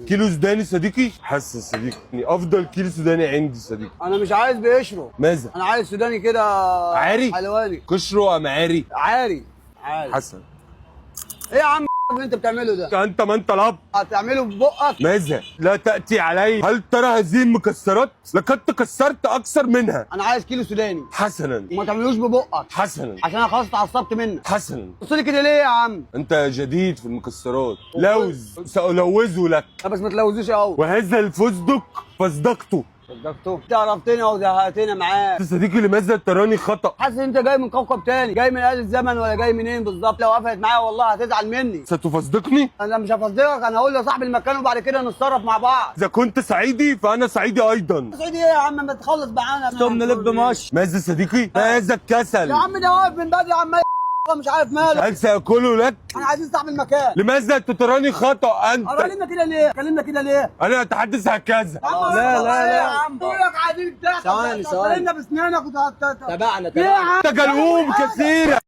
كيلو سوداني صديقي؟ حسن صديقي افضل كيلو سوداني عندي صديقي. انا مش عايز بقشره، ماذا؟ انا عايز سوداني كده عاري؟ حلواني قشره ام عاري؟ عاري. حسن ايه يا عم اللي انت بتعمله ده؟ انت ما انت الاب. هتعمله ببقك؟ ماذا؟ لا تأتي علي. هل ترى هذه المكسرات؟ لقد تكسرت أكثر منها. انا عايز كيلو سوداني حسنا وما تعملوش ببقك حسنا عشان انا خلاص اتعصبت منك. حسنا. بص لي كده ليه يا عم؟ أنت جديد في المكسرات. لوز سألوزه لك. لا بس ما تلوزوش قوي. وهذا الفستق فصدقته. صدقته انت عرفتني وزهقتني معاك. صديقي لماذا تراني خطأ؟ حاسس ان انت جاي من كوكب تاني، جاي من آل الزمن ولا جاي منين بالظبط؟ لو قفلت معايا والله هتزعل مني. ستفصدقني؟ انا مش هفصدقك، انا هقول لصاحب المكان وبعد كده نتصرف مع بعض. إذا كنت صعيدي فأنا صعيدي أيضا. سعيدي ايه يا عم؟ ما تخلص معانا. ثم نلب ماشي. ماذا صديقي؟ هذا الكسل. يا عم ده واقف من بدري عمال مش عارف ماله. هل سأكله لك؟ انا عايزين صاحب المكان. لماذا تتراني خطأ أنت؟ كلمنا كده ليه؟ كلمنا كده ليه؟ أنا أتحدث هكذا. لا، لا. يا عم بقول لك عايزين بتاع ثواني. كلمنا بسنانك تابعنا ايه يا عم؟ أنت جلوم كثيرا.